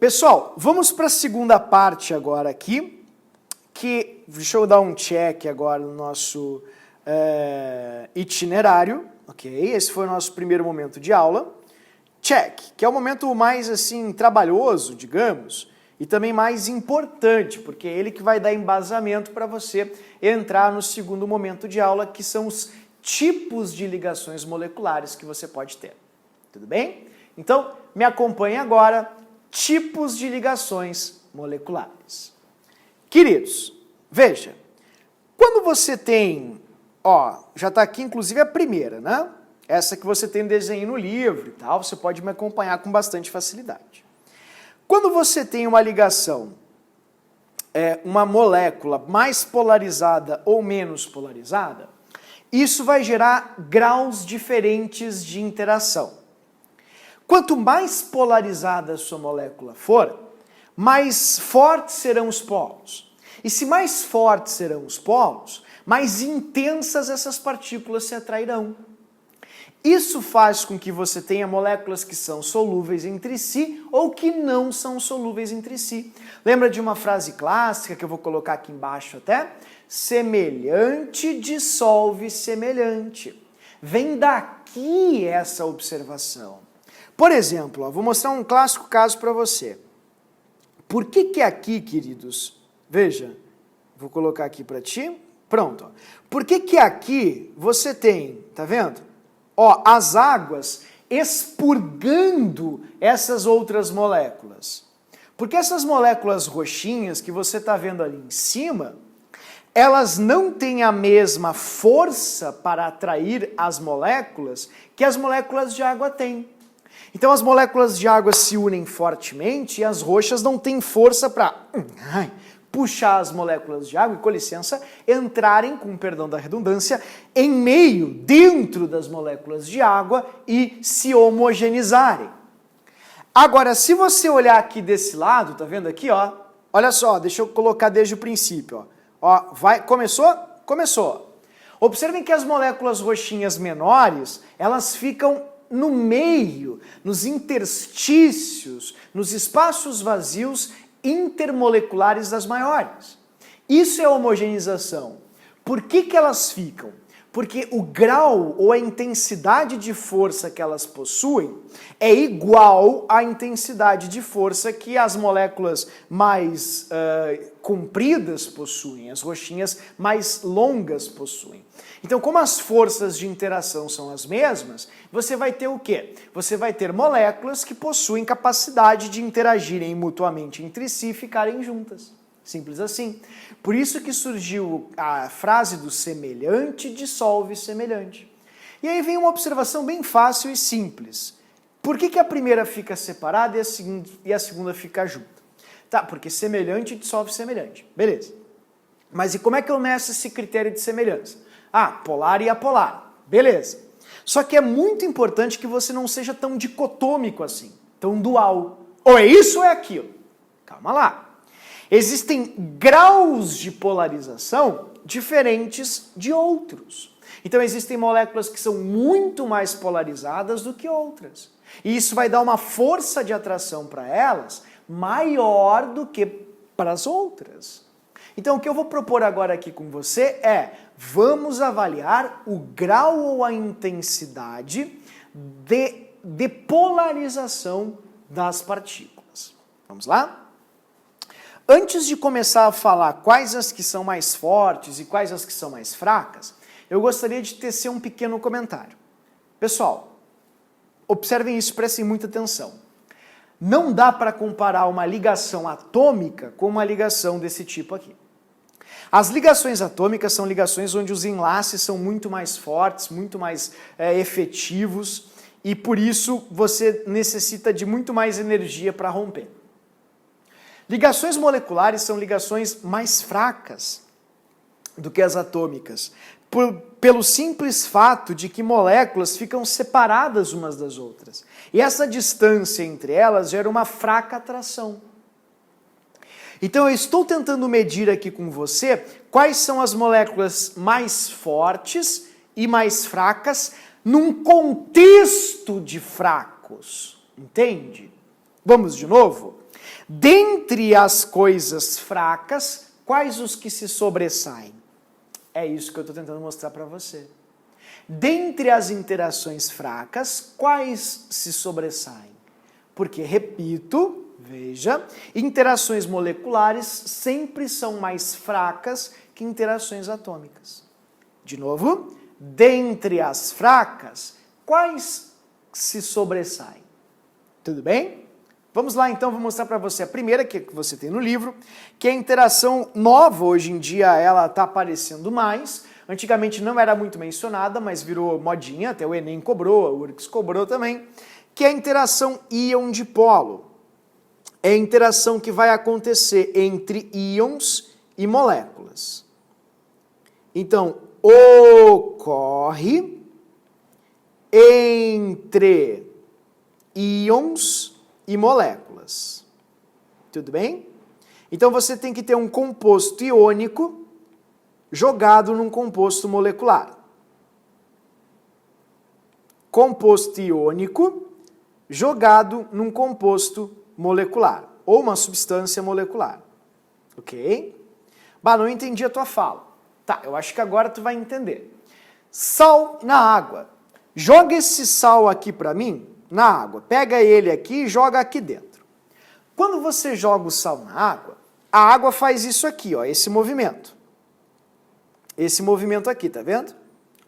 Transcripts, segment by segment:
Pessoal, vamos para a segunda parte agora aqui, que deixa eu dar um check agora no nosso itinerário, ok? Esse foi o nosso primeiro momento de aula. Check, que é o momento mais assim trabalhoso, digamos, e também mais importante, porque é ele que vai dar embasamento para você entrar no segundo momento de aula, que são os tipos de ligações moleculares que você pode ter. Tudo bem? Então, me acompanhe agora, tipos de ligações moleculares. Queridos, veja, quando você tem, já está aqui inclusive a primeira, né? Essa que você tem desenho no livro e tal, você pode me acompanhar com bastante facilidade. Quando você tem uma ligação, uma molécula mais polarizada ou menos polarizada, isso vai gerar graus diferentes de interação. Quanto mais polarizada a sua molécula for, mais fortes serão os polos. E se mais fortes serão os polos, mais intensas essas partículas se atrairão. Isso faz com que você tenha moléculas que são solúveis entre si ou que não são solúveis entre si. Lembra de uma frase clássica que eu vou colocar aqui embaixo até? Semelhante dissolve semelhante. Vem daqui essa observação. Por exemplo, vou mostrar um clássico caso para você. Por que aqui, queridos, veja, vou colocar aqui para ti, pronto. Por que aqui você tem, tá vendo? As águas expurgando essas outras moléculas. Porque essas moléculas roxinhas que você está vendo ali em cima, elas não têm a mesma força para atrair as moléculas que as moléculas de água têm. Então as moléculas de água se unem fortemente e as roxas não têm força para puxar as moléculas de água e, com licença, entrarem, com perdão da redundância, em meio, dentro das moléculas de água e se homogeneizarem. Agora, se você olhar aqui desse lado, tá vendo aqui, olha só, deixa eu colocar desde o princípio, começou? Começou. Observem que as moléculas roxinhas menores, elas ficam no meio, nos interstícios, nos espaços vazios intermoleculares das maiores. Isso é homogeneização. Por que elas ficam? Porque o grau ou a intensidade de força que elas possuem é igual à intensidade de força que as moléculas mais compridas possuem, as roxinhas mais longas possuem. Então, como as forças de interação são as mesmas, você vai ter o quê? Você vai ter moléculas que possuem capacidade de interagirem mutuamente entre si e ficarem juntas. Simples assim. Por isso que surgiu a frase do semelhante dissolve semelhante. E aí vem uma observação bem fácil e simples. Por que a primeira fica separada e a segunda fica junta? Tá, porque semelhante dissolve semelhante. Beleza. Mas e como é que eu meço esse critério de semelhança? Polar e apolar. Beleza. Só que é muito importante que você não seja tão dicotômico assim, tão dual. Ou é isso ou é aquilo. Calma lá. Existem graus de polarização diferentes de outros. Então existem moléculas que são muito mais polarizadas do que outras. E isso vai dar uma força de atração para elas maior do que para as outras. Então o que eu vou propor agora aqui com você vamos avaliar o grau ou a intensidade de polarização das partículas. Vamos lá? Antes de começar a falar quais as que são mais fortes e quais as que são mais fracas, eu gostaria de tecer um pequeno comentário. Pessoal, observem isso e prestem muita atenção. Não dá para comparar uma ligação atômica com uma ligação desse tipo aqui. As ligações atômicas são ligações onde os enlaces são muito mais fortes, muito mais efetivos, e por isso você necessita de muito mais energia para romper. Ligações moleculares são ligações mais fracas do que as atômicas, pelo simples fato de que moléculas ficam separadas umas das outras. E essa distância entre elas gera uma fraca atração. Então eu estou tentando medir aqui com você quais são as moléculas mais fortes e mais fracas num contexto de fracos. Entende? Vamos de novo? Dentre as coisas fracas, quais os que se sobressaem? É isso que eu estou tentando mostrar para você. Dentre as interações fracas, quais se sobressaem? Porque, repito, veja, interações moleculares sempre são mais fracas que interações atômicas. De novo, dentre as fracas, quais se sobressaem? Tudo bem? Vamos lá então, vou mostrar para você a primeira que você tem no livro, que é a interação nova, hoje em dia ela está aparecendo mais. Antigamente não era muito mencionada, mas virou modinha, até o Enem cobrou, a URGS cobrou também, que é a interação íon-dipolo. É a interação que vai acontecer entre íons e moléculas. Então, ocorre entre íons e moléculas. Tudo bem? Então você tem que ter um composto iônico jogado num composto molecular. Composto iônico jogado num composto molecular, ou uma substância molecular. Ok? Bah, não entendi a tua fala. Tá, eu acho que agora tu vai entender. Sal na água. Joga esse sal aqui para mim, na água. Pega ele aqui e joga aqui dentro. Quando você joga o sal na água, a água faz isso aqui, ó, esse movimento. Esse movimento aqui, tá vendo?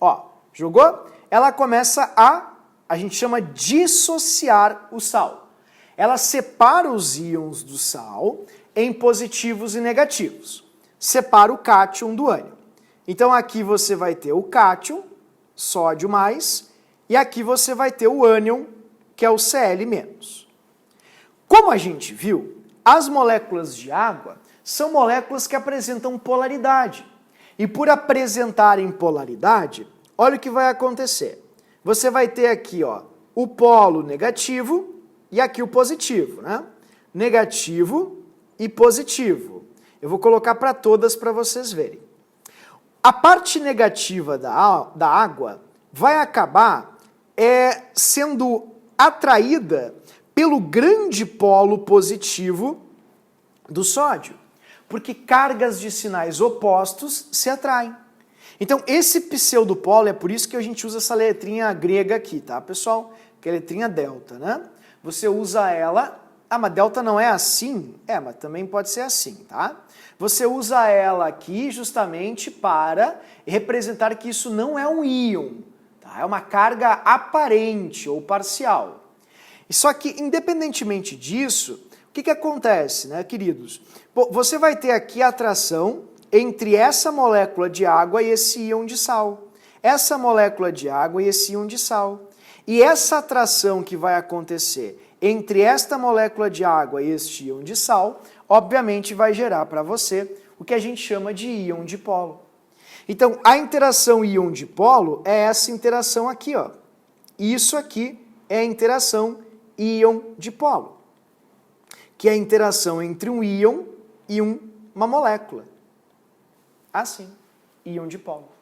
Ó, jogou? Ela começa a gente chama dissociar o sal. Ela separa os íons do sal em positivos e negativos. Separa o cátion do ânion. Então aqui você vai ter o cátion, sódio mais, e aqui você vai ter o ânion, que é o Cl-. Como a gente viu, as moléculas de água são moléculas que apresentam polaridade. E por apresentarem polaridade, olha o que vai acontecer. Você vai ter aqui, ó, o polo negativo e aqui o positivo, né? Negativo e positivo. Eu vou colocar para todas para vocês verem. A parte negativa da água vai acabar sendo atraída pelo grande polo positivo do sódio, porque cargas de sinais opostos se atraem. Então, esse pseudopolo, é por isso que a gente usa essa letrinha grega aqui, tá, pessoal? Que é a letrinha delta, né? Você usa ela... Ah, mas delta não é assim? É, mas também pode ser assim, tá? Você usa ela aqui justamente para representar que isso não é um íon, tá? É uma carga aparente ou parcial. Só que, independentemente disso, o que acontece, né, queridos? Você vai ter aqui a atração entre essa molécula de água e esse íon de sal. Essa molécula de água e esse íon de sal. E essa atração que vai acontecer entre esta molécula de água e este íon de sal, obviamente vai gerar para você o que a gente chama de íon dipolo. Então, a interação íon dipolo é essa interação aqui, ó. Isso aqui é a interação íon dipolo, que é a interação entre um íon e uma molécula. Assim, íon dipolo.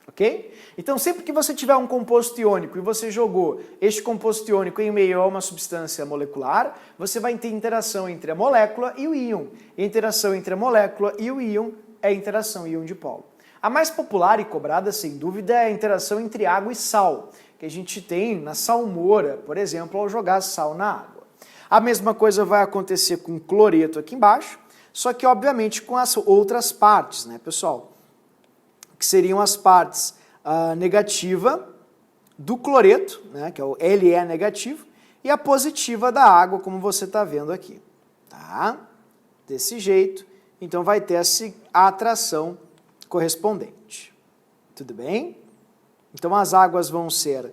Ok? Então, sempre que você tiver um composto iônico e você jogou este composto iônico em meio a uma substância molecular, você vai ter interação entre a molécula e o íon. E a interação entre a molécula e o íon é a interação íon-dipolo. A mais popular e cobrada, sem dúvida, é a interação entre água e sal, que a gente tem na salmoura, por exemplo, ao jogar sal na água. A mesma coisa vai acontecer com o cloreto aqui embaixo, só que, obviamente, com as outras partes, né, pessoal? Que seriam as partes negativa do cloreto, né, que é o Le negativo, e a positiva da água, como você está vendo aqui. Tá? Desse jeito, então vai ter a atração correspondente. Tudo bem? Então as águas vão ser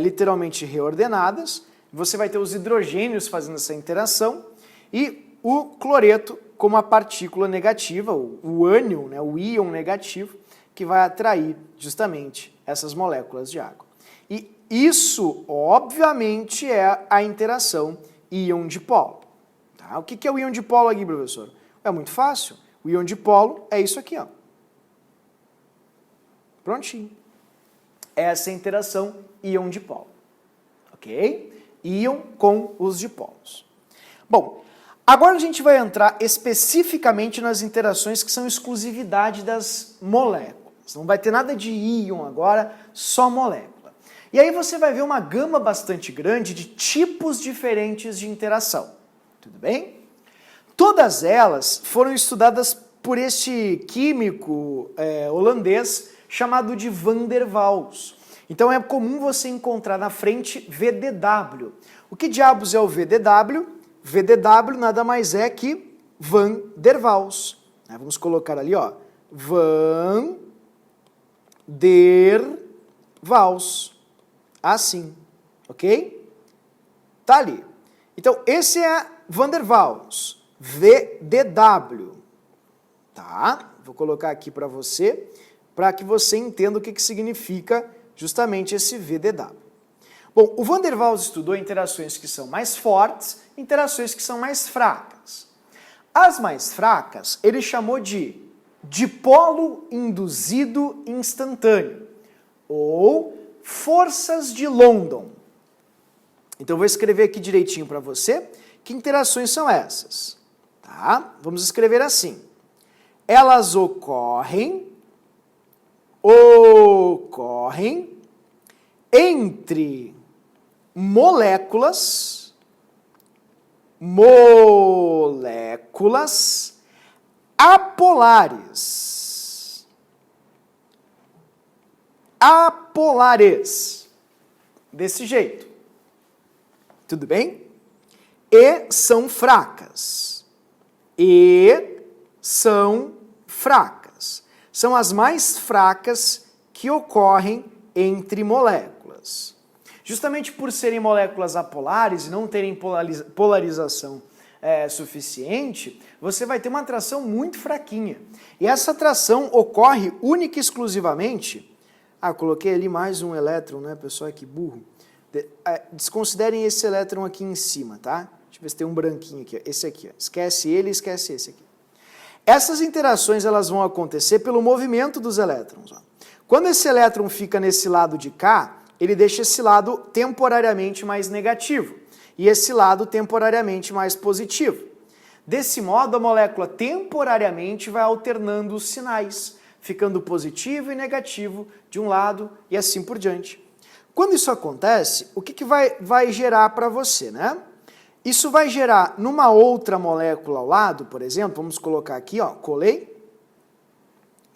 literalmente reordenadas, você vai ter os hidrogênios fazendo essa interação, e o cloreto como a partícula negativa, o ânion, né, o íon negativo, que vai atrair justamente essas moléculas de água. E isso, obviamente, é a interação íon-dipolo. Tá? O que é o íon-dipolo aqui, professor? É muito fácil. O íon-dipolo é isso aqui, ó. Prontinho. Essa é a interação íon-dipolo. Ok? Íon com os dipolos. Bom, Agora a gente vai entrar especificamente nas interações que são exclusividade das moléculas. Não vai ter nada de íon agora, só molécula. E aí você vai ver uma gama bastante grande de tipos diferentes de interação. Tudo bem? Todas elas foram estudadas por este químico holandês chamado de Van der Waals. Então é comum você encontrar na frente VDW. O que diabos é o VDW? VDW nada mais é que Van der Waals. Vamos colocar ali, ó, Van der Waals. Assim, ok? Tá ali. Então esse é Van der Waals, VDW. Tá? Vou colocar aqui para que você entenda o que significa justamente esse VDW. Bom, o Van der Waals estudou interações que são mais fortes, interações que são mais fracas. As mais fracas, ele chamou de dipolo induzido instantâneo, ou forças de London. Então eu vou escrever aqui direitinho para você que interações são essas. Tá? Vamos escrever assim. Elas ocorrem entre moléculas apolares. Desse jeito. Tudo bem? E são fracas. São as mais fracas que ocorrem entre moléculas. Justamente por serem moléculas apolares e não terem polarização suficiente, você vai ter uma atração muito fraquinha. E essa atração ocorre única e exclusivamente... coloquei ali mais um elétron, né, pessoal? Que burro. Desconsiderem esse elétron aqui em cima, tá? Deixa eu ver se tem um branquinho aqui. Esse aqui, ó. Esquece ele, esquece esse aqui. Essas interações elas vão acontecer pelo movimento dos elétrons. Ó. Quando esse elétron fica nesse lado de cá, ele deixa esse lado temporariamente mais negativo e esse lado temporariamente mais positivo. Desse modo, a molécula temporariamente vai alternando os sinais, ficando positivo e negativo de um lado e assim por diante. Quando isso acontece, o que vai gerar para você, né? Isso vai gerar numa outra molécula ao lado, por exemplo, vamos colocar aqui, ó, colei.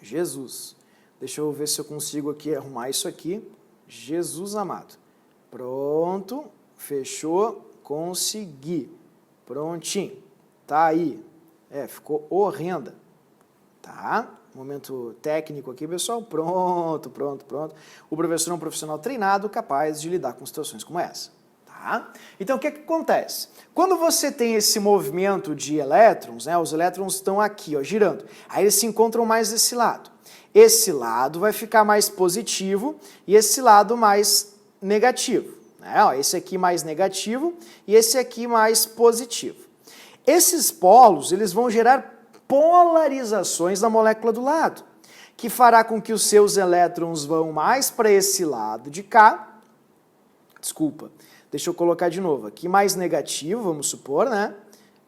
Jesus. Deixa eu ver se eu consigo aqui arrumar isso aqui. Jesus amado. Pronto, fechou, consegui. Prontinho. Tá aí. Ficou horrenda. Tá? Momento técnico aqui, pessoal. Pronto. O professor é um profissional treinado, capaz de lidar com situações como essa. Tá? Então, o que acontece? Quando você tem esse movimento de elétrons, né, os elétrons estão aqui, ó, girando. Aí eles se encontram mais desse lado. Esse lado vai ficar mais positivo e esse lado mais negativo. Né? Ó, esse aqui mais negativo e esse aqui mais positivo. Esses polos eles vão gerar polarizações na molécula do lado, que fará com que os seus elétrons vão mais para esse lado de cá. Desculpa, deixa eu colocar de novo. Aqui mais negativo, vamos supor, né?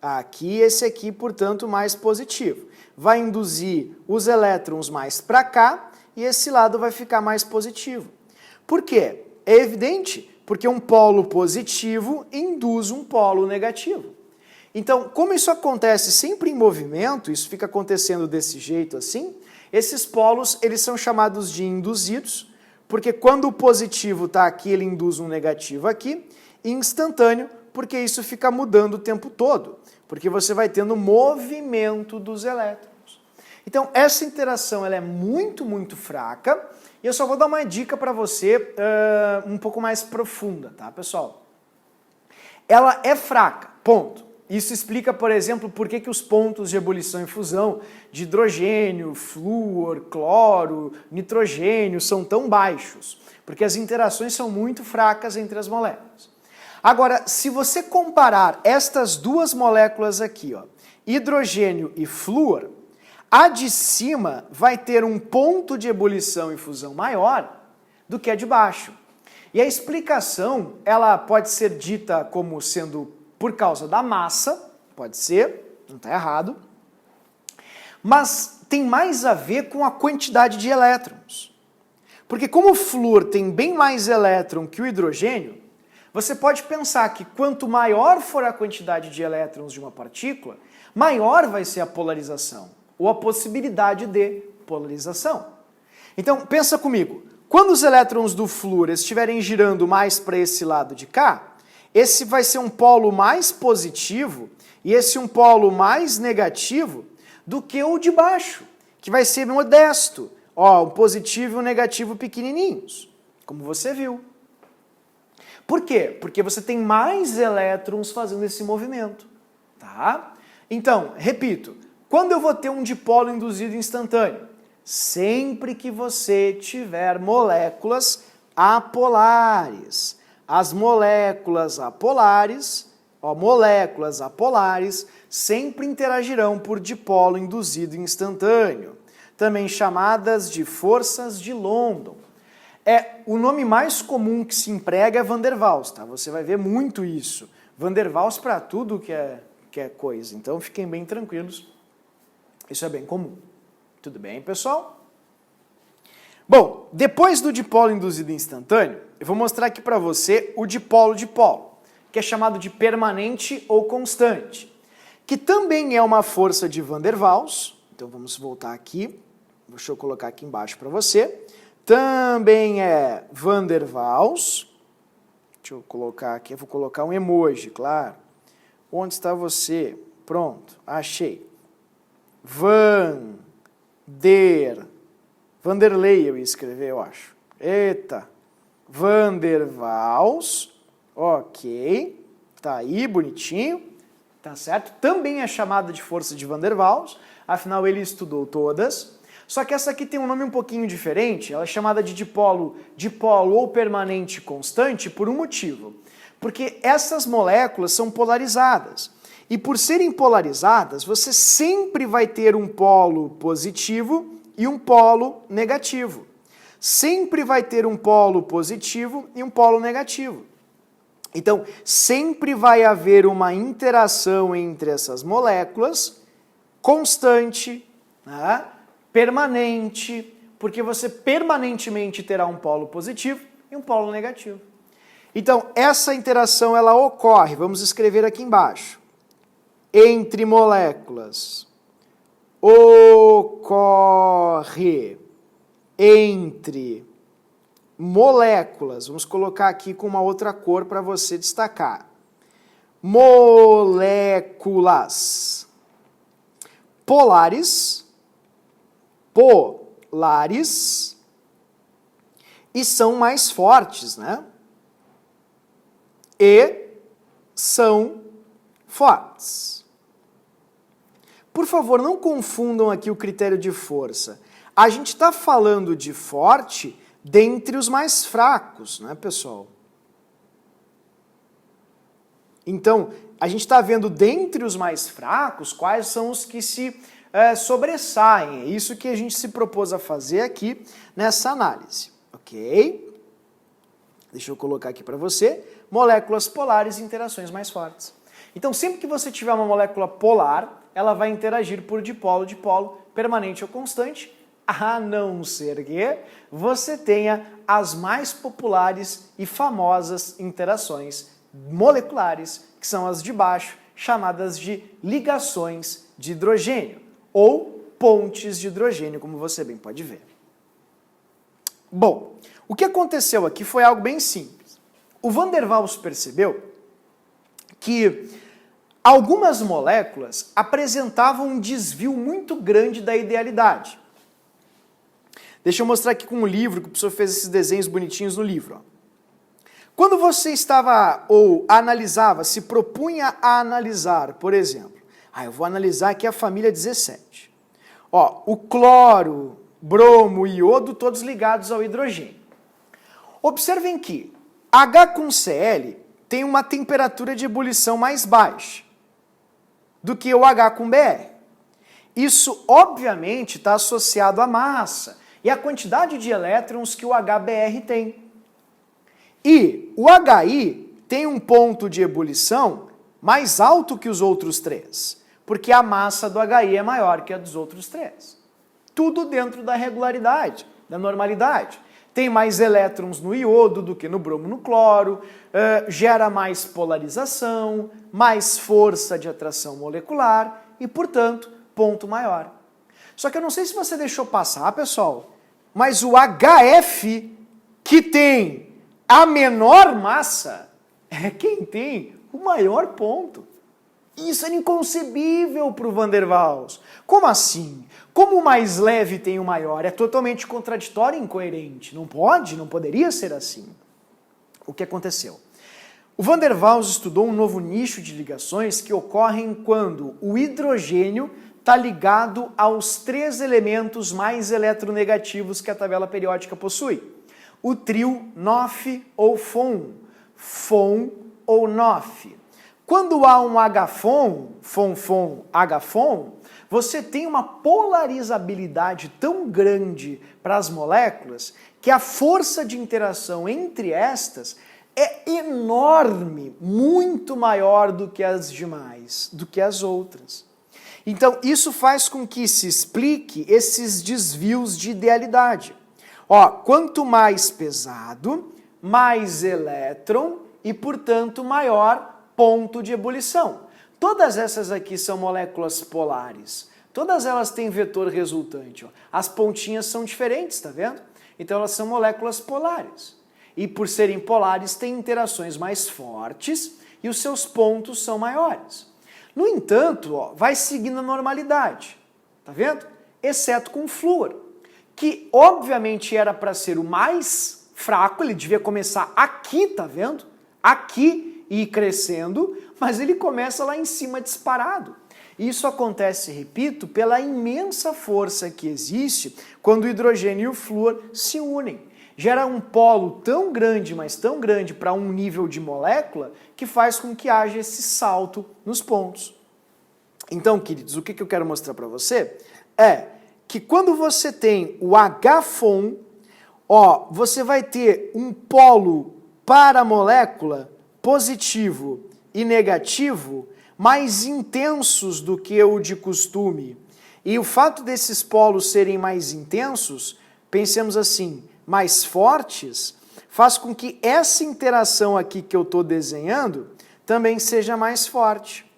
Aqui, esse aqui, portanto, mais positivo. Vai induzir os elétrons mais para cá e esse lado vai ficar mais positivo. Por quê? É evidente, porque um polo positivo induz um polo negativo. Então, como isso acontece sempre em movimento, isso fica acontecendo desse jeito assim, esses polos eles são chamados de induzidos, porque quando o positivo está aqui, ele induz um negativo aqui, e instantâneo, porque isso fica mudando o tempo todo, porque você vai tendo movimento dos elétrons. Então, essa interação ela é muito, muito fraca, e eu só vou dar uma dica para você um pouco mais profunda, tá, pessoal? Ela é fraca, ponto. Isso explica, por exemplo, por que os pontos de ebulição e fusão de hidrogênio, flúor, cloro, nitrogênio são tão baixos, porque as interações são muito fracas entre as moléculas. Agora, se você comparar estas duas moléculas aqui, ó, hidrogênio e flúor, a de cima vai ter um ponto de ebulição e fusão maior do que a de baixo. E a explicação, ela pode ser dita como sendo por causa da massa, pode ser, não está errado, mas tem mais a ver com a quantidade de elétrons. Porque como o flúor tem bem mais elétron que o hidrogênio, você pode pensar que quanto maior for a quantidade de elétrons de uma partícula, maior vai ser a polarização, ou a possibilidade de polarização. Então, pensa comigo, quando os elétrons do flúor estiverem girando mais para esse lado de cá, esse vai ser um polo mais positivo e esse um polo mais negativo do que o de baixo, que vai ser modesto. Ó, um positivo e um negativo pequenininhos, como você viu. Por quê? Porque você tem mais elétrons fazendo esse movimento, tá? Então, repito, quando eu vou ter um dipolo induzido instantâneo? Sempre que você tiver moléculas apolares. As moléculas apolares sempre interagirão por dipolo induzido instantâneo, também chamadas de forças de London. O nome mais comum que se emprega é Van der Waals, tá? Você vai ver muito isso. Van der Waals para tudo que é coisa, então fiquem bem tranquilos, isso é bem comum. Tudo bem, pessoal? Bom, depois do dipolo induzido instantâneo, eu vou mostrar aqui para você o dipolo-dipolo, que é chamado de permanente ou constante, que também é uma força de Van der Waals. Então vamos voltar aqui, deixa eu colocar aqui embaixo para você. Também é Van der Waals. Deixa eu colocar aqui, eu vou colocar um emoji, claro. Onde está você? Pronto, achei. Vanderlei eu ia escrever, eu acho. Eita. Van der Waals. Ok. Tá aí, bonitinho. Tá certo? Também é chamada de força de Van der Waals. Afinal, ele estudou todas. Só que essa aqui tem um nome um pouquinho diferente. Ela é chamada de dipolo ou permanente constante por um motivo. Porque essas moléculas são polarizadas. E por serem polarizadas, você sempre vai ter um polo positivo e um polo negativo. Sempre vai ter um polo positivo e um polo negativo. Então, sempre vai haver uma interação entre essas moléculas constante, né, permanente, porque você permanentemente terá um polo positivo e um polo negativo. Então, essa interação ela ocorre, vamos escrever aqui embaixo, entre moléculas. Ocorre entre moléculas, vamos colocar aqui com uma outra cor para você destacar. Moléculas polares e são mais fortes, né? E são fortes. Por favor, não confundam aqui o critério de força. A gente está falando de forte dentre os mais fracos, né, pessoal? Então, a gente está vendo dentre os mais fracos quais são os que se sobressaem. É isso que a gente se propôs a fazer aqui nessa análise, ok? Deixa eu colocar aqui para você, moléculas polares e interações mais fortes. Então, sempre que você tiver uma molécula polar, ela vai interagir por dipolo, permanente ou constante, a não ser que você tenha as mais populares e famosas interações moleculares, que são as de baixo, chamadas de ligações de hidrogênio, ou pontes de hidrogênio, como você bem pode ver. Bom, o que aconteceu aqui foi algo bem simples. O Van der Waals percebeu que algumas moléculas apresentavam um desvio muito grande da idealidade. Deixa eu mostrar aqui com um livro, que o professor fez esses desenhos bonitinhos no livro. Ó. Quando você estava ou analisava, se propunha a analisar, por exemplo, eu vou analisar aqui a família 17. Ó, o cloro, bromo e iodo, todos ligados ao hidrogênio. Observem que H com Cl tem uma temperatura de ebulição mais baixa do que o H com Br. Isso, obviamente, está associado à massa e à quantidade de elétrons que o HBr tem. E o HI tem um ponto de ebulição mais alto que os outros 3, porque a massa do HI é maior que a dos outros 3. Tudo dentro da regularidade, da normalidade. Tem mais elétrons no iodo do que no bromo no cloro, gera mais polarização, mais força de atração molecular e, portanto, ponto maior. Só que eu não sei se você deixou passar, pessoal, mas o HF, que tem a menor massa, é quem tem o maior ponto. Isso era inconcebível para o Van der Waals. Como assim? Como o mais leve tem o maior? É totalmente contraditório e incoerente. Não pode, não poderia ser assim. O que aconteceu? O Van der Waals estudou um novo nicho de ligações que ocorrem quando o hidrogênio está ligado aos 3 elementos mais eletronegativos que a tabela periódica possui. O trio NOF ou FON, FON ou NOF. Quando há um H-FON, FON-FON, H-FON, você tem uma polarizabilidade tão grande para as moléculas que a força de interação entre estas é enorme, muito maior do que as demais, do que as outras. Então, isso faz com que se explique esses desvios de idealidade. Ó, quanto mais pesado, mais elétron e, portanto, maior ponto de ebulição. Todas essas aqui são moléculas polares. Todas elas têm vetor resultante. Ó. As pontinhas são diferentes, tá vendo? Então, elas são moléculas polares. E, por serem polares, têm interações mais fortes e os seus pontos são maiores. No entanto, ó, vai seguindo a normalidade, tá vendo? Exceto com o flúor, que obviamente era para ser o mais fraco, ele devia começar aqui, tá vendo? Aqui e ir crescendo, mas ele começa lá em cima disparado. Isso acontece, repito, pela imensa força que existe quando o hidrogênio e o flúor se unem. Gera um polo tão grande, mas tão grande para um nível de molécula, que faz com que haja esse salto nos pontos. Então, queridos, o que eu quero mostrar para você é que quando você tem o H-FON, ó, você vai ter um polo para a molécula positivo e negativo mais intensos do que o de costume. E o fato desses polos serem mais intensos, pensemos assim, mais fortes, faz com que essa interação aqui que eu estou desenhando também seja mais forte.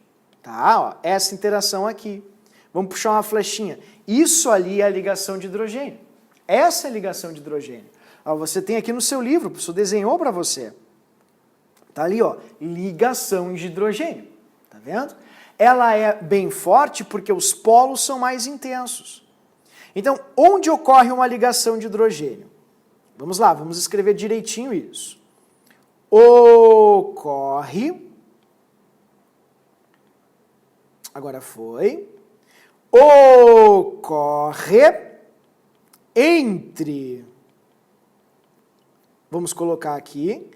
Tá? Ó, essa interação aqui. Vamos puxar uma flechinha. Isso ali é a ligação de hidrogênio. Essa é a ligação de hidrogênio. Ó, você tem aqui no seu livro, o professor desenhou para você. Tá ali, ó, ligação de hidrogênio. Tá vendo? Ela é bem forte porque os polos são mais intensos. Então, onde ocorre uma ligação de hidrogênio? Vamos lá, vamos escrever direitinho isso. Ocorre, agora foi, ocorre entre, vamos colocar aqui,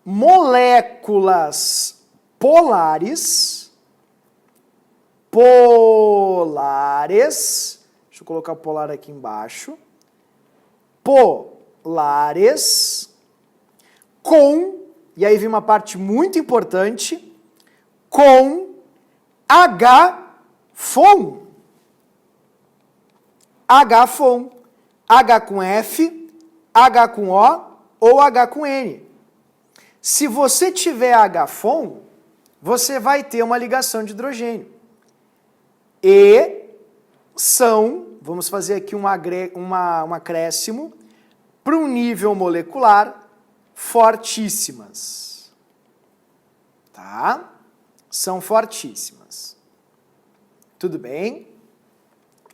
moléculas polares, deixa eu colocar o polar aqui embaixo, polares com, e aí vem uma parte muito importante, com H-FON. H-FON. H com F, H com O ou H com N. Se você tiver H-FON, você vai ter uma ligação de hidrogênio. E são, vamos fazer aqui um acréscimo, para um nível molecular fortíssimas. Tá? São fortíssimas. Tudo bem?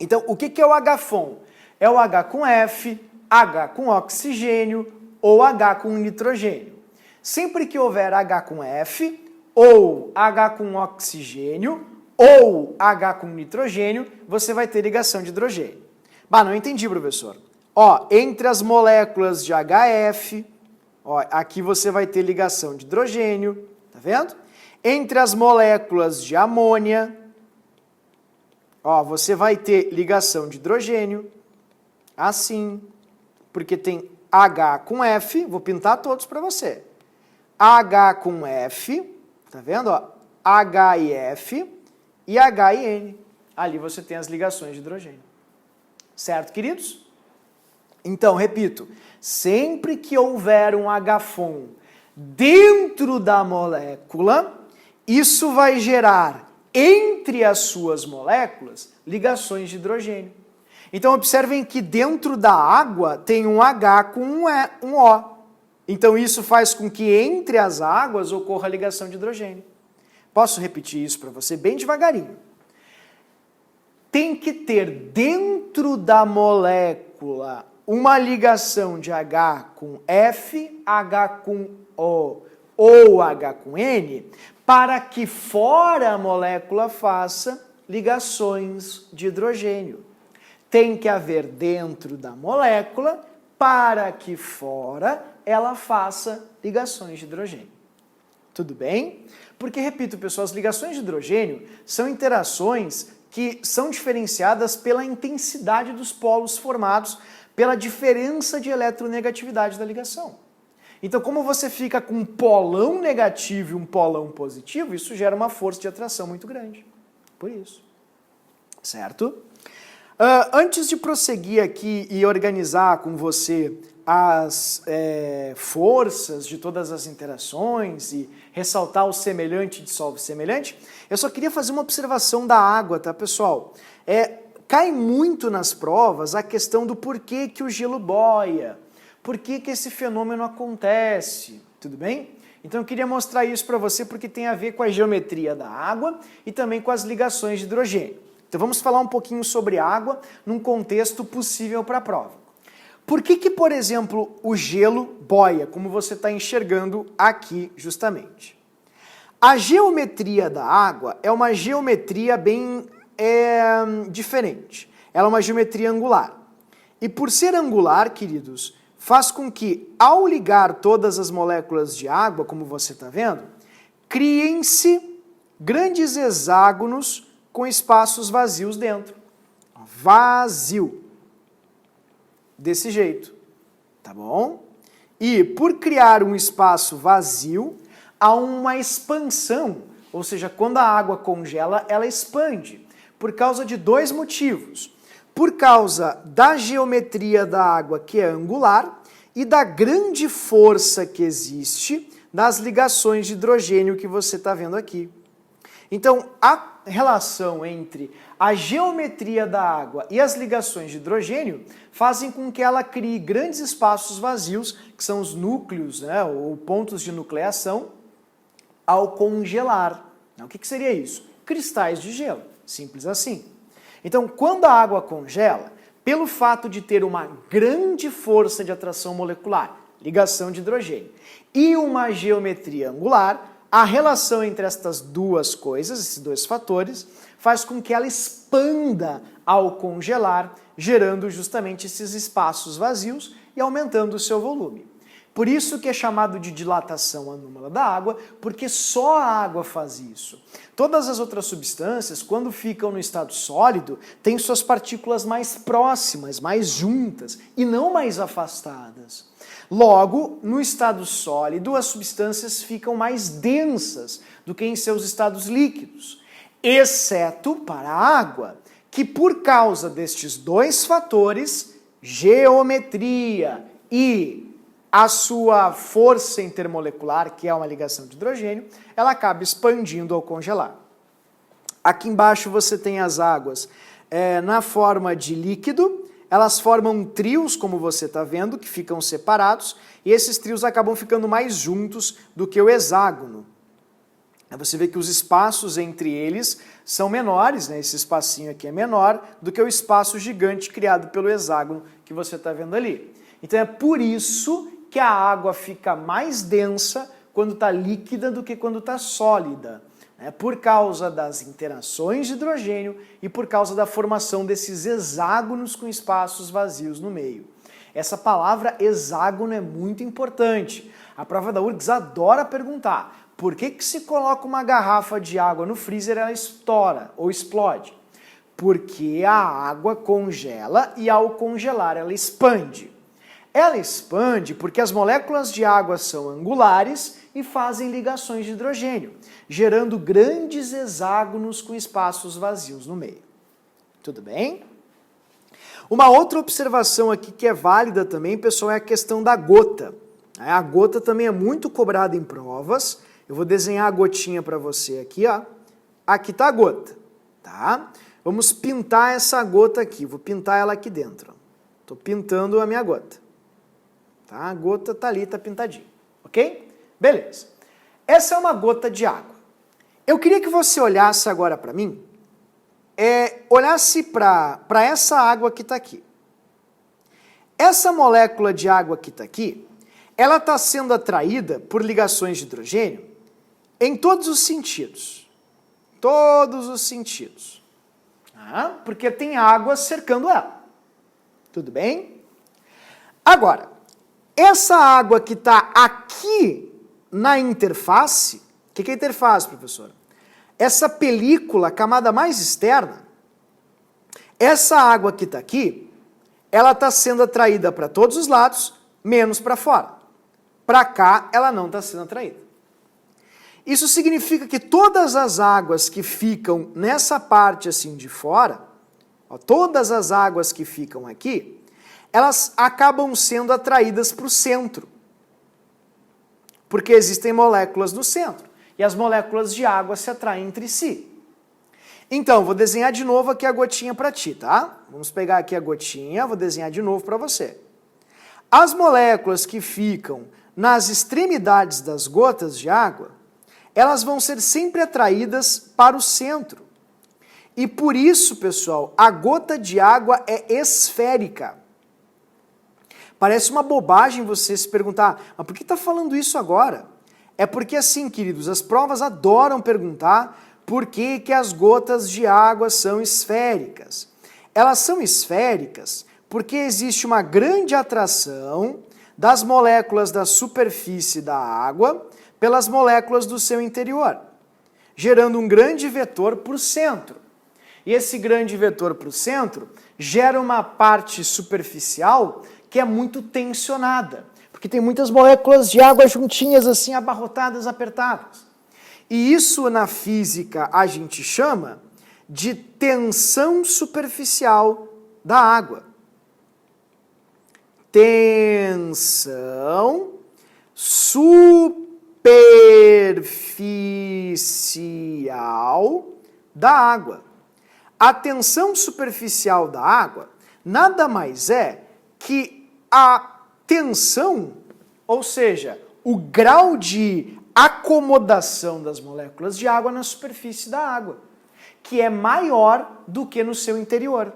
Então, o que é o H-FON? É o H com F, H com oxigênio ou H com nitrogênio. Sempre que houver H com F, ou H com oxigênio, ou H com nitrogênio, você vai ter ligação de hidrogênio. Bah, não entendi, professor. Ó, entre as moléculas de HF, ó, aqui você vai ter ligação de hidrogênio, tá vendo? Entre as moléculas de amônia, ó, você vai ter ligação de hidrogênio, assim, porque tem H com F, vou pintar todos para você. H com F, tá vendo? Ó, H e F e H e N. Ali você tem as ligações de hidrogênio. Certo, queridos? Então, repito, sempre que houver um H-FON dentro da molécula, isso vai gerar entre as suas moléculas ligações de hidrogênio. Então observem que dentro da água tem um H com um O. Então isso faz com que entre as águas ocorra a ligação de hidrogênio. Posso repetir isso para você bem devagarinho? Tem que ter dentro da molécula uma ligação de H com F, H com O ou H com N, para que fora a molécula faça ligações de hidrogênio. Tem que haver dentro da molécula para que fora ela faça ligações de hidrogênio. Tudo bem? Porque, repito, pessoal, as ligações de hidrogênio são interações que são diferenciadas pela intensidade dos polos formados, pela diferença de eletronegatividade da ligação. Então, como você fica com um polão negativo e um polão positivo, isso gera uma força de atração muito grande. Por isso. Certo? Antes de prosseguir aqui e organizar com você as forças de todas as interações e ressaltar o semelhante dissolve semelhante, eu só queria fazer uma observação da água, tá, pessoal? Cai muito nas provas a questão do porquê que o gelo boia, por que esse fenômeno acontece, tudo bem? Então eu queria mostrar isso para você porque tem a ver com a geometria da água e também com as ligações de hidrogênio. Então vamos falar um pouquinho sobre água num contexto possível para a prova. Por que, por exemplo, o gelo boia, como você está enxergando aqui justamente? A geometria da água é uma geometria bem diferente. Ela é uma geometria angular. E por ser angular, queridos, faz com que, ao ligar todas as moléculas de água, como você está vendo, criem-se grandes hexágonos com espaços vazios dentro. Vazio. Desse jeito. Tá bom? E por criar um espaço vazio, há uma expansão, ou seja, quando a água congela, ela expande, por causa de dois motivos. Por causa da geometria da água, que é angular, e da grande força que existe nas ligações de hidrogênio que você está vendo aqui. Então, a relação entre a geometria da água e as ligações de hidrogênio fazem com que ela crie grandes espaços vazios, que são os núcleos, né, ou pontos de nucleação, ao congelar. O que seria isso? Cristais de gelo, simples assim. Então, quando a água congela, pelo fato de ter uma grande força de atração molecular, ligação de hidrogênio, e uma geometria angular, a relação entre estas duas coisas, esses dois fatores, faz com que ela expanda ao congelar, gerando justamente esses espaços vazios e aumentando o seu volume. Por isso que é chamado de dilatação anômala da água, porque só a água faz isso. Todas as outras substâncias, quando ficam no estado sólido, têm suas partículas mais próximas, mais juntas, e não mais afastadas. Logo, no estado sólido, as substâncias ficam mais densas do que em seus estados líquidos, exceto para a água, que por causa destes dois fatores, geometria e a sua força intermolecular, que é uma ligação de hidrogênio, ela acaba expandindo ao congelar. Aqui embaixo você tem as águas na forma de líquido, elas formam trios, como você está vendo, que ficam separados, e esses trios acabam ficando mais juntos do que o hexágono. Você vê que os espaços entre eles são menores, né? Esse espacinho aqui é menor do que o espaço gigante criado pelo hexágono que você está vendo ali. Então é por isso que a água fica mais densa quando está líquida do que quando está sólida, né? Por causa das interações de hidrogênio e por causa da formação desses hexágonos com espaços vazios no meio. Essa palavra hexágono é muito importante. A prova da URGS adora perguntar por que se coloca uma garrafa de água no freezer e ela estoura ou explode? Porque a água congela e ao congelar ela expande. Ela expande porque as moléculas de água são angulares e fazem ligações de hidrogênio, gerando grandes hexágonos com espaços vazios no meio. Tudo bem? Uma outra observação aqui que é válida também, pessoal, é a questão da gota. A gota também é muito cobrada em provas. Eu vou desenhar a gotinha para você aqui, ó. Aqui está a gota, tá? Vamos pintar essa gota aqui. Vou pintar ela aqui dentro. Estou pintando a minha gota. Tá? A gota está ali, está pintadinha. Ok? Beleza. Essa é uma gota de água. Eu queria que você olhasse agora para mim, olhasse para essa água que está aqui. Essa molécula de água que está aqui, ela está sendo atraída por ligações de hidrogênio em todos os sentidos. Todos os sentidos. Porque tem água cercando ela. Tudo bem? Agora, essa água que está aqui na interface, o que é interface, professora? Essa película, a camada mais externa, essa água que está aqui, ela está sendo atraída para todos os lados, menos para fora. Para cá, ela não está sendo atraída. Isso significa que todas as águas que ficam nessa parte assim de fora, ó, todas as águas que ficam aqui, elas acabam sendo atraídas para o centro. Porque existem moléculas no centro. E as moléculas de água se atraem entre si. Então, vou desenhar de novo aqui a gotinha para ti, tá? Vamos pegar aqui a gotinha, vou desenhar de novo para você. As moléculas que ficam nas extremidades das gotas de água, elas vão ser sempre atraídas para o centro. E por isso, pessoal, a gota de água é esférica. Parece uma bobagem você se perguntar, mas por que está falando isso agora? É porque assim, queridos, as provas adoram perguntar por que as gotas de água são esféricas. Elas são esféricas porque existe uma grande atração das moléculas da superfície da água pelas moléculas do seu interior, gerando um grande vetor para o centro. E esse grande vetor para o centro gera uma parte superficial que é muito tensionada, porque tem muitas moléculas de água juntinhas assim, abarrotadas, apertadas. E isso na física a gente chama de tensão superficial da água. Tensão superficial da água. A tensão superficial da água nada mais é que a tensão, ou seja, o grau de acomodação das moléculas de água na superfície da água, que é maior do que no seu interior.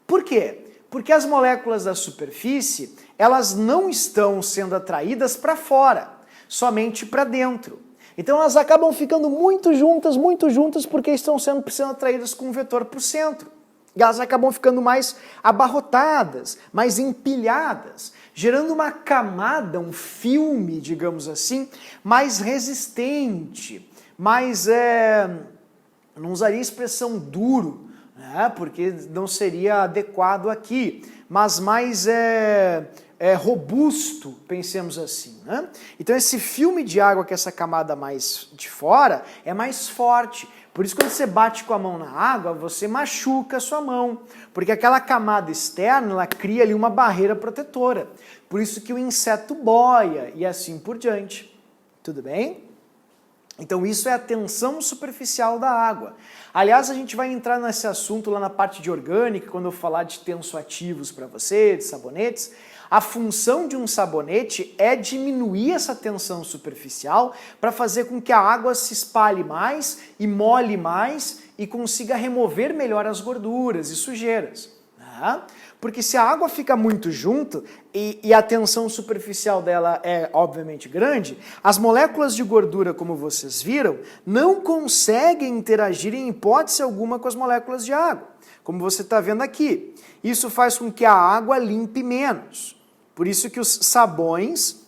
Por quê? Porque as moléculas da superfície, elas não estão sendo atraídas para fora, somente para dentro. Então elas acabam ficando muito juntas, porque estão sendo atraídas com um vetor para o centro. E elas acabam ficando mais abarrotadas, mais empilhadas, gerando uma camada, um filme, digamos assim, mais resistente, mais, não usaria a expressão duro, né, porque não seria adequado aqui, mas mais robusto, pensemos assim, né? Então esse filme de água, que é essa camada mais de fora, é mais forte. Por isso, quando você bate com a mão na água, você machuca a sua mão, porque aquela camada externa, ela cria ali uma barreira protetora. Por isso que o inseto boia e assim por diante. Tudo bem? Então isso é a tensão superficial da água. Aliás, a gente vai entrar nesse assunto lá na parte de orgânica, quando eu falar de tensoativos para você, de sabonetes. A função de um sabonete é diminuir essa tensão superficial para fazer com que a água se espalhe mais e molhe mais e consiga remover melhor as gorduras e sujeiras. Né? Porque se a água fica muito junto e a tensão superficial dela é obviamente grande, as moléculas de gordura, como vocês viram, não conseguem interagir em hipótese alguma com as moléculas de água, como você está vendo aqui. Isso faz com que a água limpe menos. Por isso que os sabões,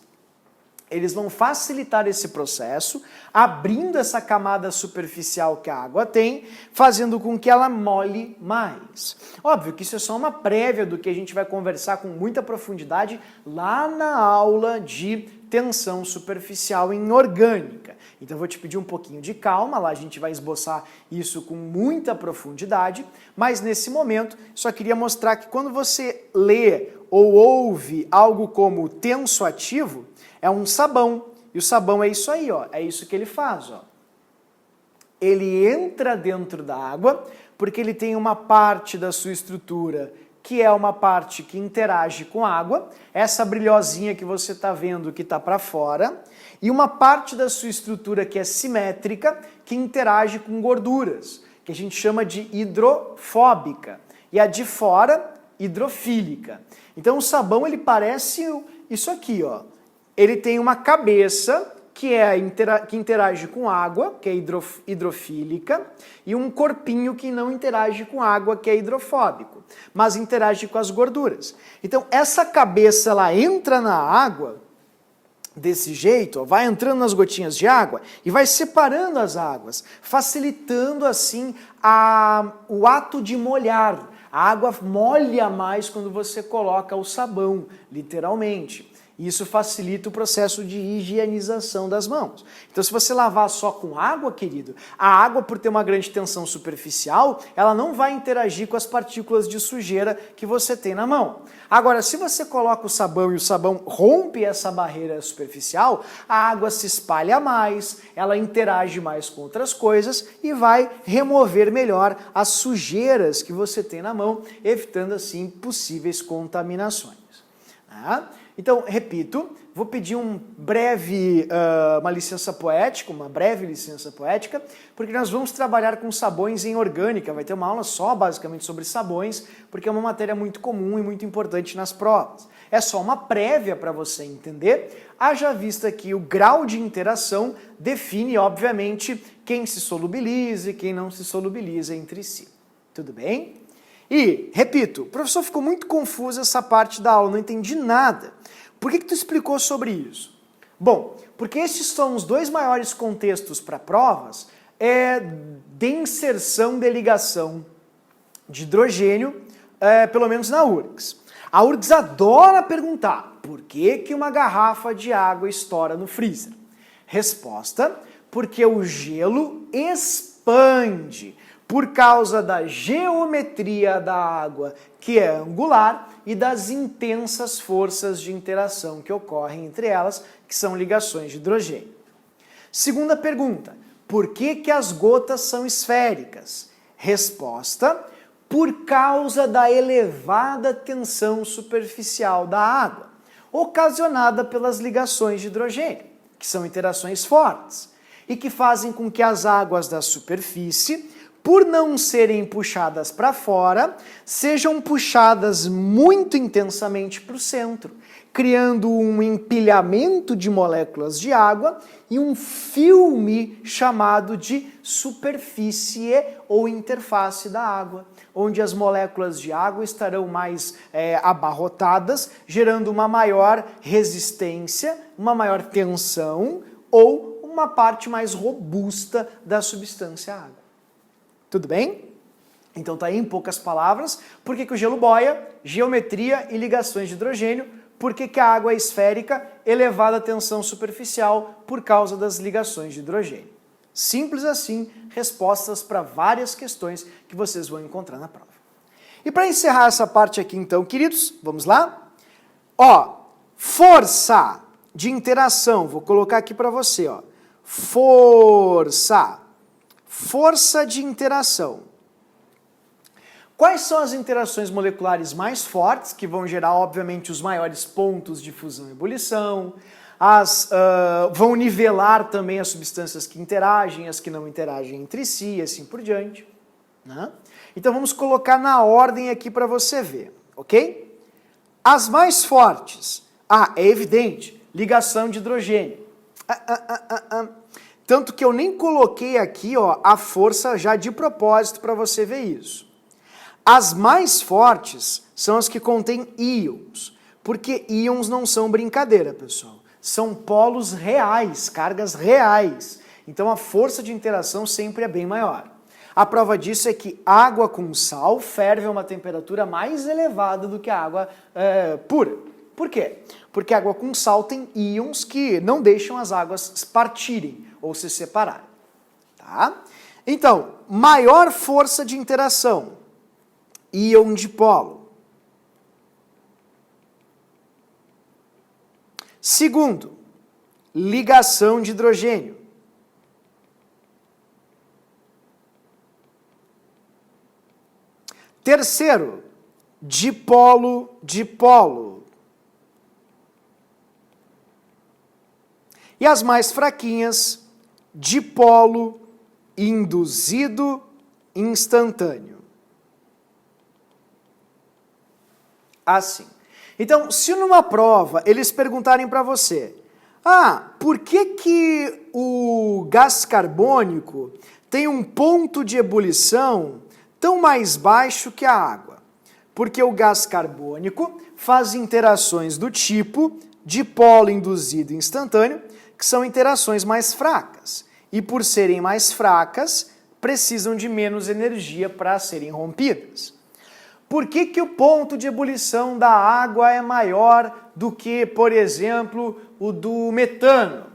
Eles vão facilitar esse processo, abrindo essa camada superficial que a água tem, fazendo com que ela molhe mais. Óbvio que isso é só uma prévia do que a gente vai conversar com muita profundidade lá na aula de tensão superficial em orgânica. Então eu vou te pedir um pouquinho de calma, lá a gente vai esboçar isso com muita profundidade, mas nesse momento só queria mostrar que quando você lê ou ouve algo como tensoativo, é um sabão, e o sabão é isso aí, ó, é isso que ele faz, ó. Ele entra dentro da água, porque ele tem uma parte da sua estrutura que é uma parte que interage com a água, essa brilhosinha que você está vendo que está para fora, e uma parte da sua estrutura que é simétrica, que interage com gorduras, que a gente chama de hidrofóbica, e a de fora, hidrofílica. Então o sabão ele parece isso aqui, ó. Ele tem uma cabeça que interage com água, que é hidrofílica, e um corpinho que não interage com água, que é hidrofóbico, mas interage com as gorduras. Então essa cabeça ela entra na água desse jeito, ó, vai entrando nas gotinhas de água e vai separando as águas, facilitando assim o ato de molhar. A água molha mais quando você coloca o sabão, literalmente. Isso facilita o processo de higienização das mãos. Então, se você lavar só com água, querido, a água, por ter uma grande tensão superficial, ela não vai interagir com as partículas de sujeira que você tem na mão. Agora, se você coloca o sabão e o sabão rompe essa barreira superficial, a água se espalha mais, ela interage mais com outras coisas e vai remover melhor as sujeiras que você tem na mão, evitando assim possíveis contaminações. Então, repito, vou pedir uma breve licença poética, porque nós vamos trabalhar com sabões em orgânica, vai ter uma aula só basicamente sobre sabões, porque é uma matéria muito comum e muito importante nas provas. É só uma prévia para você entender, haja vista que o grau de interação define, obviamente, quem se solubiliza e quem não se solubiliza entre si. Tudo bem? E, repito, o professor ficou muito confuso essa parte da aula, não entendi nada. Por que tu explicou sobre isso? Bom, porque esses são os dois maiores contextos para provas de inserção de ligação de hidrogênio, pelo menos na URGS. A URGS adora perguntar por que uma garrafa de água estoura no freezer. Resposta, porque o gelo expande por causa da geometria da água, que é angular, e das intensas forças de interação que ocorrem entre elas, que são ligações de hidrogênio. Segunda pergunta, por que as gotas são esféricas? Resposta, por causa da elevada tensão superficial da água, ocasionada pelas ligações de hidrogênio, que são interações fortes, e que fazem com que as águas da superfície, por não serem puxadas para fora, sejam puxadas muito intensamente para o centro, criando um empilhamento de moléculas de água e um filme chamado de superfície ou interface da água, onde as moléculas de água estarão mais abarrotadas, gerando uma maior resistência, uma maior tensão ou uma parte mais robusta da substância água. Tudo bem? Então tá aí em poucas palavras, por que o gelo boia, geometria e ligações de hidrogênio, por que a água é esférica, elevada tensão superficial por causa das ligações de hidrogênio. Simples assim, respostas para várias questões que vocês vão encontrar na prova. E para encerrar essa parte aqui então, queridos, vamos lá? Ó, força de interação, vou colocar aqui para você, ó. Força de interação. Quais são as interações moleculares mais fortes, que vão gerar, obviamente, os maiores pontos de fusão e ebulição, vão nivelar também as substâncias que interagem, as que não interagem entre si, e assim por diante. Né? Então vamos colocar na ordem aqui para você ver, ok? As mais fortes, é evidente, ligação de hidrogênio. Tanto que eu nem coloquei aqui a força já de propósito para você ver isso. As mais fortes são as que contêm íons, porque íons não são brincadeira, pessoal. são polos reais, cargas reais. Então a força de interação sempre é bem maior. A prova disso é que água com sal ferve a uma temperatura mais elevada do que a água pura. Por quê? Porque a água com sal tem íons que não deixam as águas partirem ou se separarem. Tá? Então, maior força de interação, íon dipolo. Segundo, ligação de hidrogênio. Terceiro, dipolo-dipolo. E as mais fraquinhas, dipolo induzido instantâneo. Assim. Então, se numa prova eles perguntarem para você, por que o gás carbônico tem um ponto de ebulição tão mais baixo que a água? Porque o gás carbônico faz interações do tipo dipolo induzido instantâneo, que são interações mais fracas. E por serem mais fracas, precisam de menos energia para serem rompidas. Por que o ponto de ebulição da água é maior do que, por exemplo, o do metano?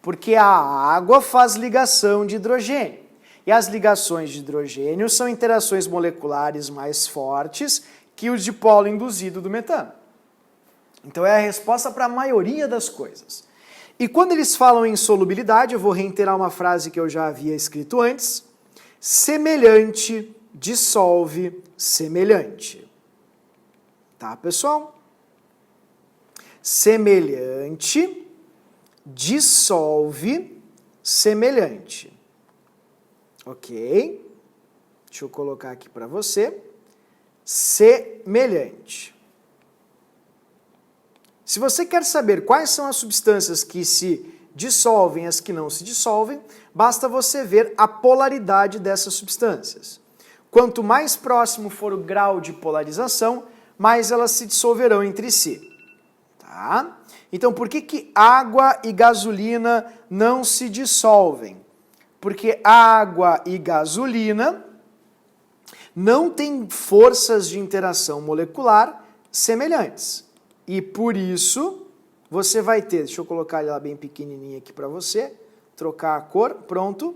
Porque a água faz ligação de hidrogênio. E as ligações de hidrogênio são interações moleculares mais fortes que o dipolo induzido do metano. Então é a resposta para a maioria das coisas. E quando eles falam em solubilidade, eu vou reiterar uma frase que eu já havia escrito antes: semelhante dissolve semelhante. Tá, pessoal? Semelhante dissolve semelhante. Ok? Deixa eu colocar aqui para você. Semelhante. Se você quer saber quais são as substâncias que se dissolvem e as que não se dissolvem, basta você ver a polaridade dessas substâncias. Quanto mais próximo for o grau de polarização, mais elas se dissolverão entre si. Tá? Então, por que água e gasolina não se dissolvem? Porque água e gasolina não têm forças de interação molecular semelhantes. E por isso, você vai ter, deixa eu colocar ela bem pequenininha aqui para você, trocar a cor, pronto.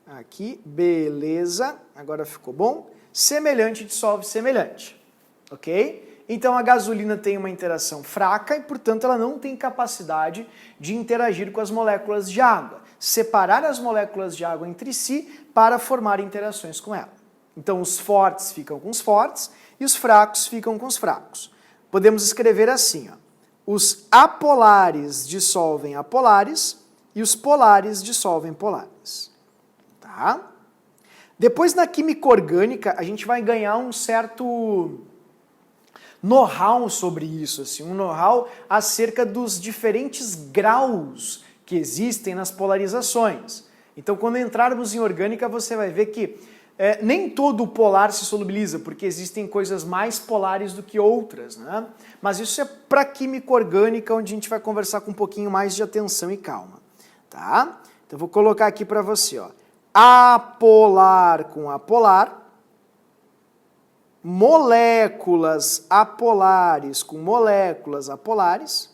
Aqui, beleza, agora ficou bom. Semelhante dissolve semelhante, ok? Então a gasolina tem uma interação fraca e, portanto, ela não tem capacidade de interagir com as moléculas de água, separar as moléculas de água entre si para formar interações com ela. Então os fortes ficam com os fortes e os fracos ficam com os fracos. Podemos escrever assim, ó: os apolares dissolvem apolares e os polares dissolvem polares. Tá? Depois, na química orgânica, a gente vai ganhar um certo know-how sobre isso, assim, um know-how acerca dos diferentes graus que existem nas polarizações. Então, quando entrarmos em orgânica, você vai ver que nem todo o polar se solubiliza, porque existem coisas mais polares do que outras, né? Mas isso é para química orgânica, onde a gente vai conversar com um pouquinho mais de atenção e calma. Tá? Então, vou colocar aqui para você, ó. Apolar com apolar, moléculas apolares com moléculas apolares,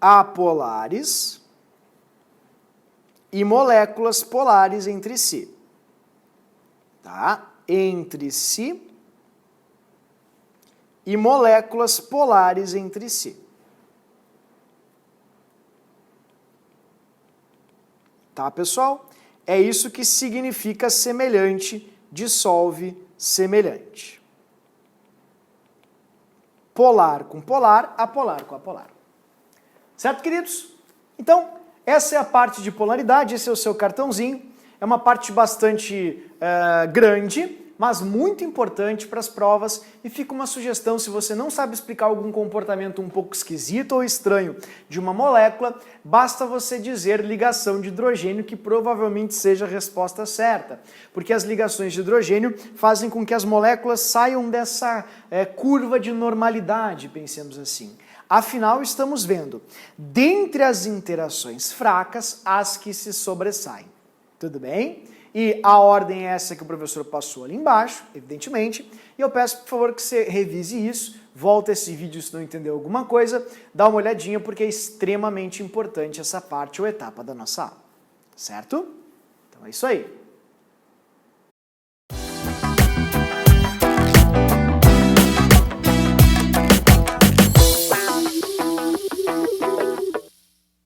apolares e moléculas polares entre si. Tá? Entre si e moléculas polares entre si. Tá, pessoal? É isso que significa semelhante, dissolve semelhante. Polar com polar, apolar com apolar. Certo, queridos? Então, essa é a parte de polaridade, esse é o seu cartãozinho. É uma parte bastante grande, mas muito importante para as provas, e fica uma sugestão: se você não sabe explicar algum comportamento um pouco esquisito ou estranho de uma molécula, basta você dizer ligação de hidrogênio, que provavelmente seja a resposta certa, porque as ligações de hidrogênio fazem com que as moléculas saiam dessa curva de normalidade, pensemos assim. Afinal, estamos vendo, dentre as interações fracas, as que se sobressaem. Tudo bem? E a ordem é essa que o professor passou ali embaixo, evidentemente, e eu peço, por favor, que você revise isso, volta esse vídeo se não entendeu alguma coisa, dá uma olhadinha, porque é extremamente importante essa parte ou etapa da nossa aula, certo? Então é isso aí.